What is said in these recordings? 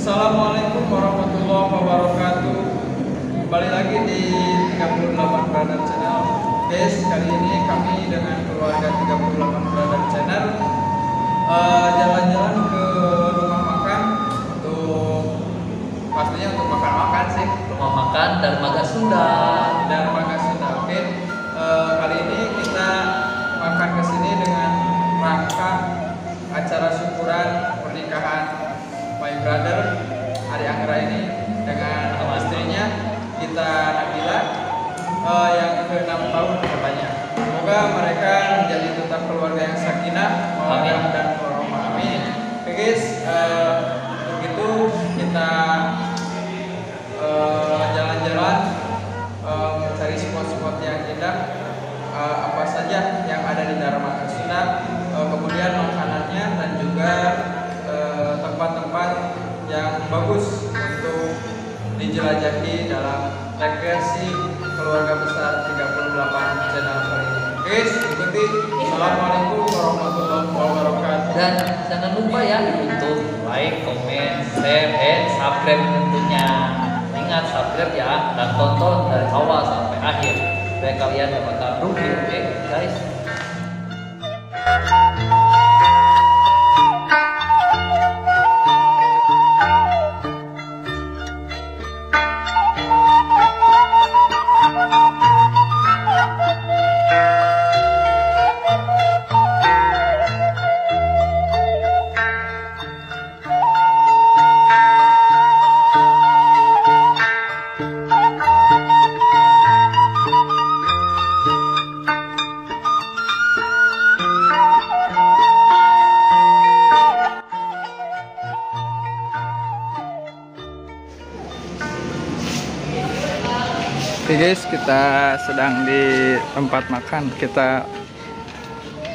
Assalamualaikum warahmatullahi wabarakatuh. Kembali lagi di 38 Brother Channel. Guys, kali ini kami dengan keluarga 38 Brother Channel jalan-jalan ke rumah makan pastinya untuk makan-makan sih. Rumah makan Darmaga Sunda. Oke. Kali ini kita makan ke sini dengan rangka acara syukuran pernikahan my brother Ari Anggra ini dengan istrinya kita Nabila yang ke-6 tahun katanya. Semoga mereka menjadi tetap keluarga yang sakinah, mawaddah dan warahmah. Amin. Oke guys, begitu kita jalan-jalan mencari spot-spot yang indah, apa saja yang ada di Darmaga Sunda, kemudian makanannya dan juga tempat-tempat yang bagus untuk dijelajahi dalam regresi keluarga besar 38 channel kali ini. Guys, ikuti. Assalamualaikum warahmatullahi wabarakatuh. Dan jangan lupa ya untuk like, comment, share, and subscribe tentunya. Ingat subscribe ya, dan tonton dari awal sampai akhir supaya kalian dapat rugi. Oke guys. Oke guys, kita sedang di tempat makan. Kita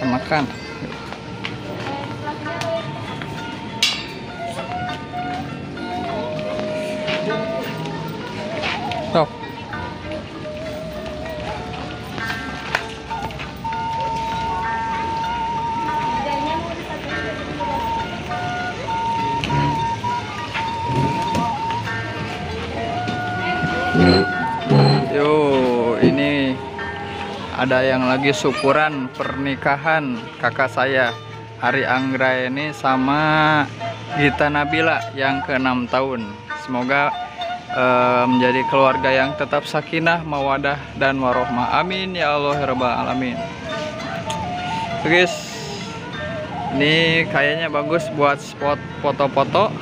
makan. Stop. Ini ada yang lagi syukuran pernikahan kakak saya Ari Anggra ini sama Gita Nabila yang ke-6 tahun. Semoga menjadi keluarga yang tetap sakinah, mawadah dan warahmah. Amin ya Allah ya Rabbal alamin. Guys, ini kayaknya bagus buat spot foto-foto.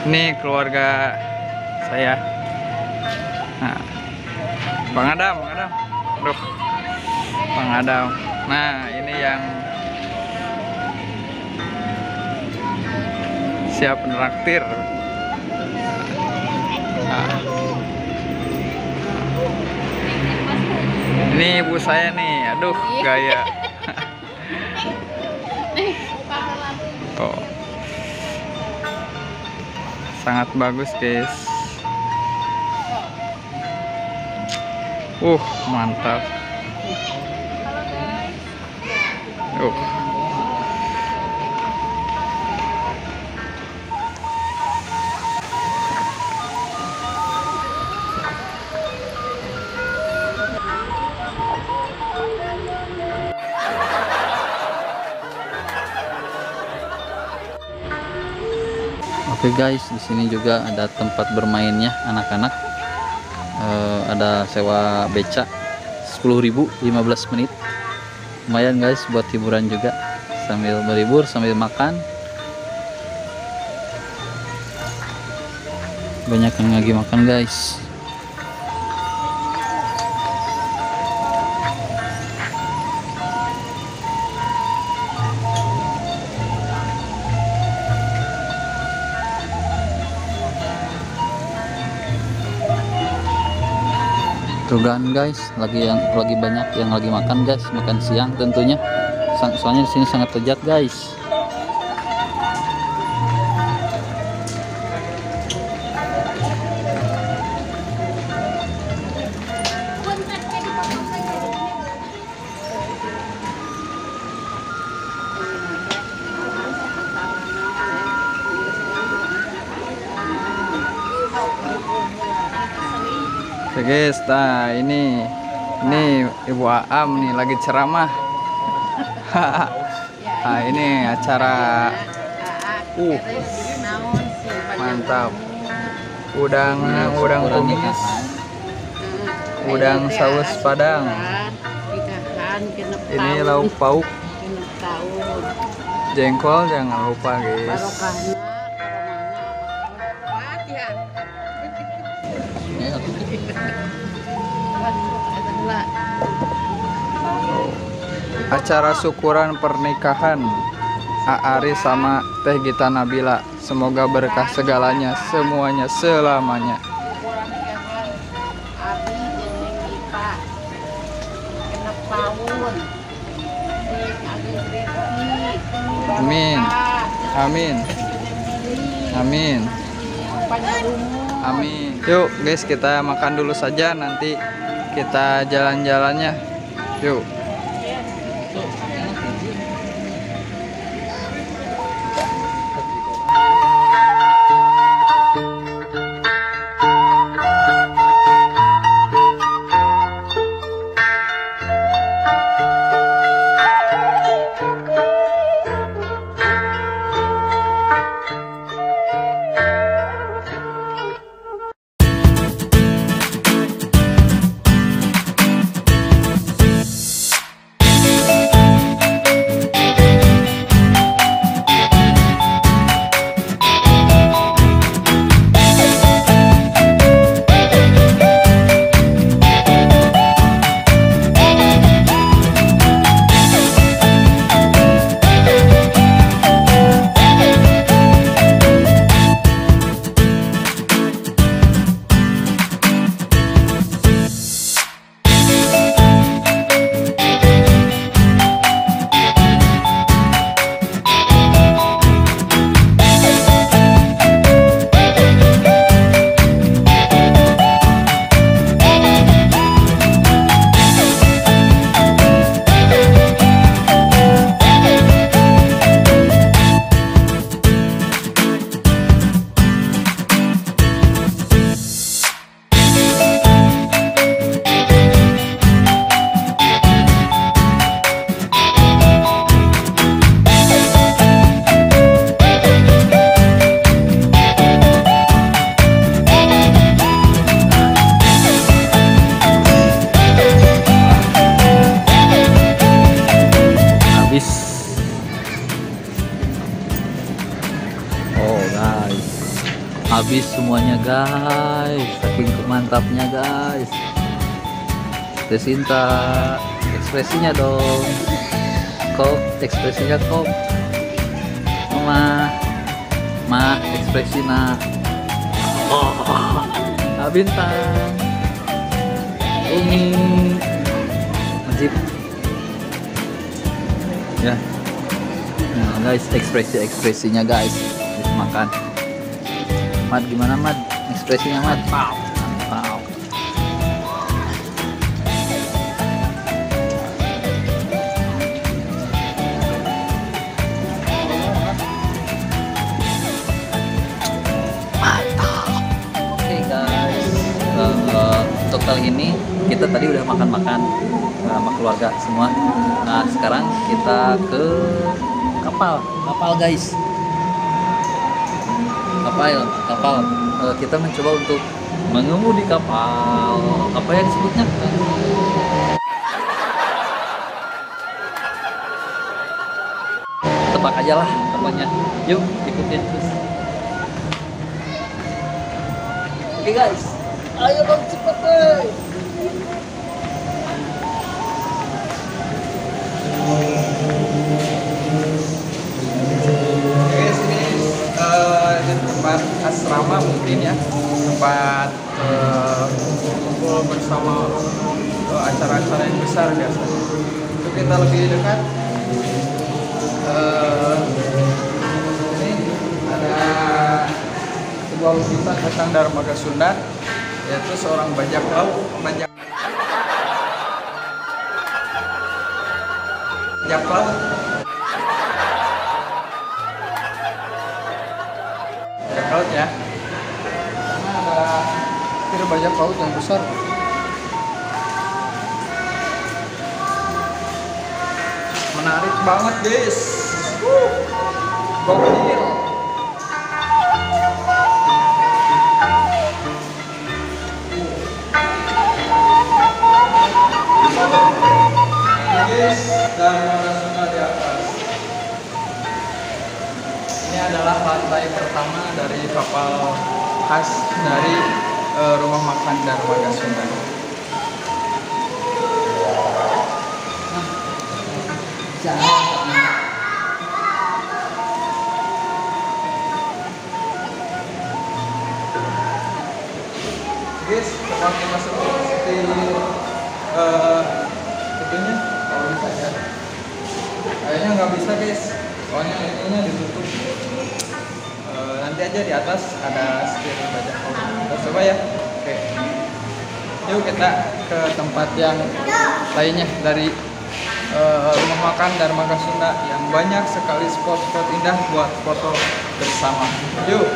Ini keluarga saya. Nah, Bang Adam. Aduh, Bang Adam. Nah, ini yang siap neraktir. Nah. Ini ibu saya nih, aduh gaya. Oh. Sangat bagus guys. Mantap. Oke guys, di sini juga ada tempat bermainnya anak-anak. Ada sewa beca 10.000 15 menit. Lumayan guys buat hiburan juga, sambil berhibur sambil makan. Banyak yang lagi makan guys. Tuh kan guys, lagi banyak yang lagi makan guys, makan siang tentunya. Soalnya di sini sangat lezat guys. Oke guys, nah ini Ibu Aam nih lagi ceramah. Nah ini acara mantap. Udang tumis, udang saus padang. Ini lauk pauk, jengkol jangan lupa guys. Acara syukuran pernikahan Aari sama Teh Gita Nabila. Semoga berkah segalanya, semuanya, selamanya. Amin. Amin. Amin. Amin. Yuk guys, kita makan dulu saja, nanti kita jalan-jalannya. Yuk. Habis semuanya guys, saking mantapnya guys. Teh Sinta, ekspresinya dong. Kok ekspresinya kok. Ma ekspresinya. Oh, Bintang, Umi, Majib. Ya, nah guys, ekspresinya guys, habis makan. Mad gimana Mad? Ekspresinya Mad? Mantap. Oke guys, untuk kali ini kita tadi udah makan-makan sama keluarga semua. Nah sekarang kita ke kapal guys. Kapal. Kita mencoba untuk mengemudi kapal. Apa yang disebutnya? Tebak aja lah apanya. Yuk ikutin terus. Oke guys, ayo dong cepet deh. Tempat asrama mungkin ya, tempat kumpul bersama acara-acara yang besar biasa. Untuk kita lebih dekat, ini ada sebuah lukisan tentang Darmaga Sunda, yaitu seorang bajak laut. Bajak laut. Bajak laut ya, karena ada bajak laut yang besar. banget guys. Gokil. Guys, Darmaga Sunda di atas. Ini adalah lantai pertama dari kapal khas dari rumah makan Darmaga Sunda. Guys, kalau kita seperti itunya, kalau bisa ya. Kayaknya nggak bisa guys, soalnya ininya ditutup. Nanti aja di atas ada setir bajak laut. Kita coba ya. Oke. Yuk kita ke tempat yang lainnya dari rumah makan Darmaga Sunda yang banyak sekali spot-spot indah buat foto bersama. Yuk.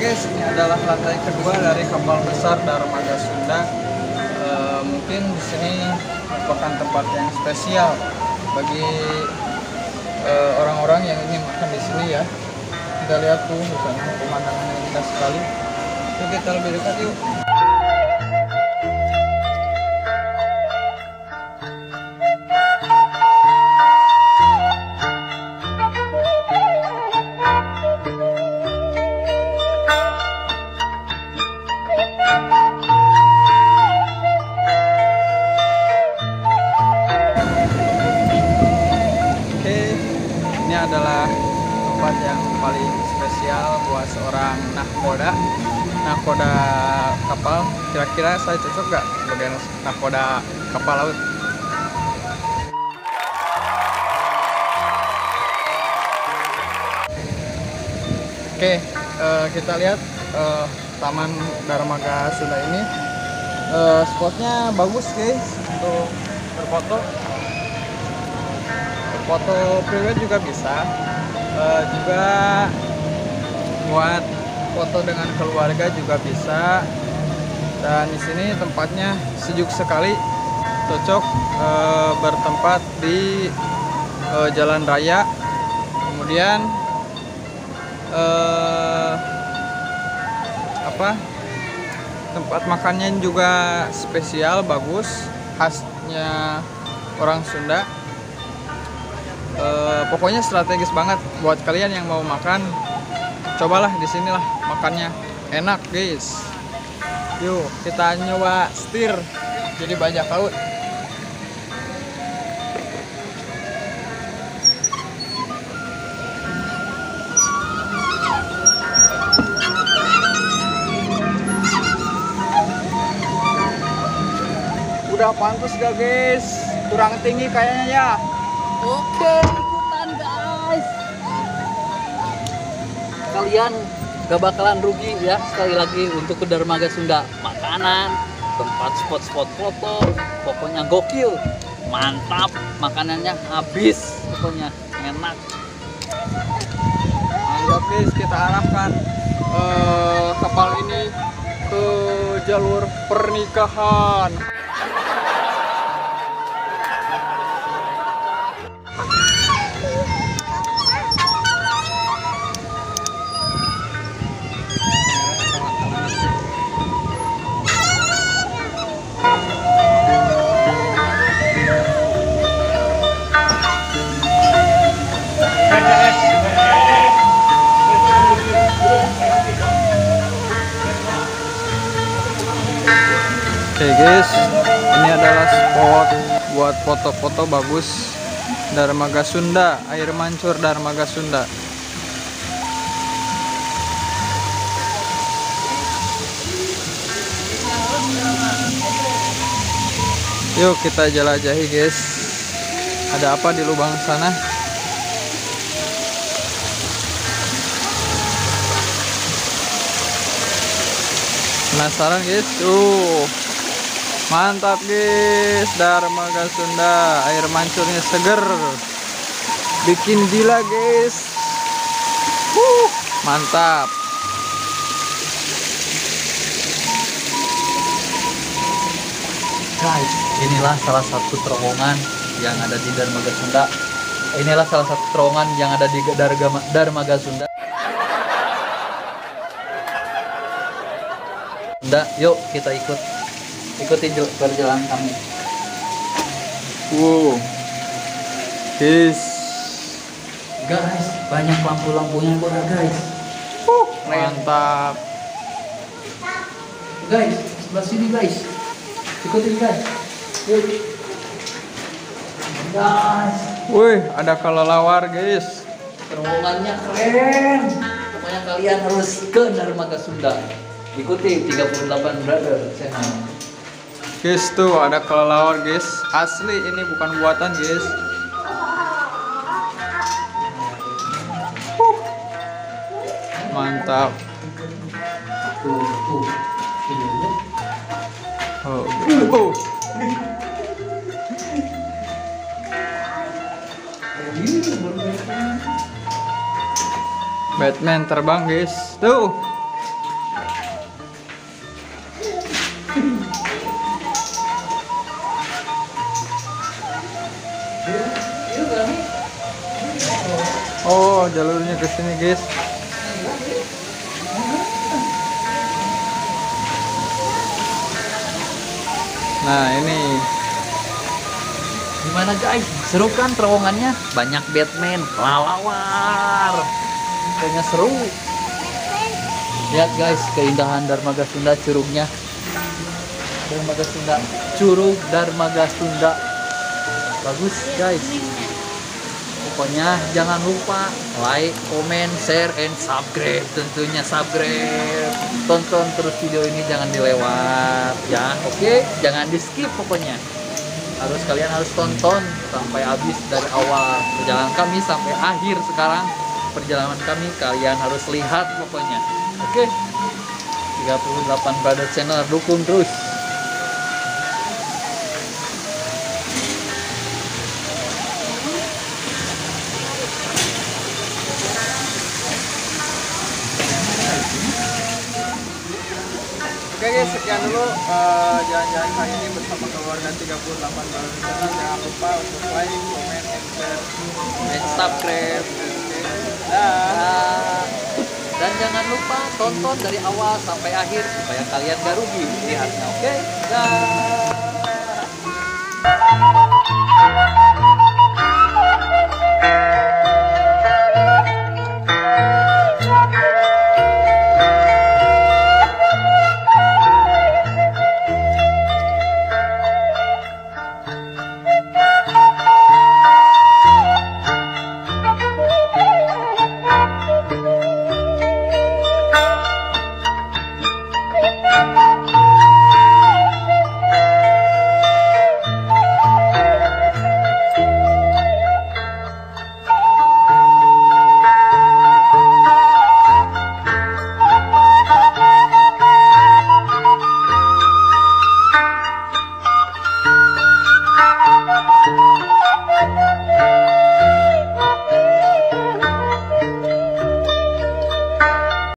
Guys, ini adalah lantai kedua dari kapal besar Darmaga Sunda. Mungkin di sini merupakan tempat yang spesial bagi orang-orang yang ingin makan di sini ya. Kita lihat tuh di sana pemandangannya indah sekali. Yuk kita lebih dekat yuk. Ini adalah tempat yang paling spesial buat seorang nahkoda kapal. Kira-kira saya cocok gak sebagai nahkoda kapal laut? Oke, kita lihat Taman Darmaga Sunda ini. Spotnya bagus guys untuk berfoto. Foto pribadi juga bisa, juga buat foto dengan keluarga juga bisa. Dan di sini tempatnya sejuk sekali, cocok bertempat di jalan raya. Kemudian tempat makannya juga spesial, bagus, khasnya orang Sunda. Pokoknya strategis banget buat kalian yang mau makan. Cobalah di sinilah makannya, enak guys. Yuk kita nyoba setir jadi bajak laut. Udah pantas gak guys? Kurang tinggi kayaknya ya. Oke, ikutan guys. Kalian gak bakalan rugi ya. Sekali lagi untuk ke Darmaga Sunda, makanan, tempat spot-spot foto, pokoknya gokil, mantap, makanannya habis, pokoknya enak. Mantap guys, kita arahkan kapal ini ke jalur pernikahan. Oke guys, ini adalah spot buat foto-foto bagus Darmaga Sunda, air mancur Darmaga Sunda. Yuk kita jelajahi guys. Ada apa di lubang sana? Penasaran guys? Tuh. Mantap guys, Darmaga Sunda. Air mancurnya seger. Bikin gila guys. Mantap. Guys, inilah salah satu terowongan yang ada di Darmaga Sunda. Inilah salah satu terowongan yang ada di Darmaga Sunda. Yuk kita ikutin perjalanan kami. Wow. Guys. Guys, banyak lampu-lampunya juga guys. Mantap. Guys, sebelah sini guys. Ikutin guys. Yuk. Guys, Wih, ada kelelawar guys. terowongannya keren. Pokoknya kalian harus ke Darmaga Sunda. Ikuti 38 Brother channel. Guys, tuh ada kelelawar guys. Asli ini bukan buatan guys. Mantap. Tuh. Oh. Batman terbang guys. Tuh. Oh, jalurnya ke sini guys. Nah, ini Gimana guys? Seru kan terowongannya? Banyak Batman, kelelawar. Kayaknya seru. Lihat guys, keindahan Darmaga Sunda, curugnya. Darmaga Sunda, Curug Darmaga Sunda. Bagus guys. Pokoknya jangan lupa like, comment, share, and subscribe. Tentunya subscribe. Tonton terus video ini, jangan dilewat ya. Oke, jangan di skip pokoknya. Kalian harus tonton sampai habis dari awal perjalanan kami sampai akhir sekarang. Perjalanan kami kalian harus lihat pokoknya. Oke. 38 Brother channel, dukung terus. oke guys, sekian dulu jalan-jalan kali ini bersama keluarga 38 Brother Channel. Jangan lupa untuk like, comment, and share, Dan subscribe. Dah. Dan jangan lupa tonton dari awal sampai akhir supaya kalian gak rugi lihatnya. Oke? Dah.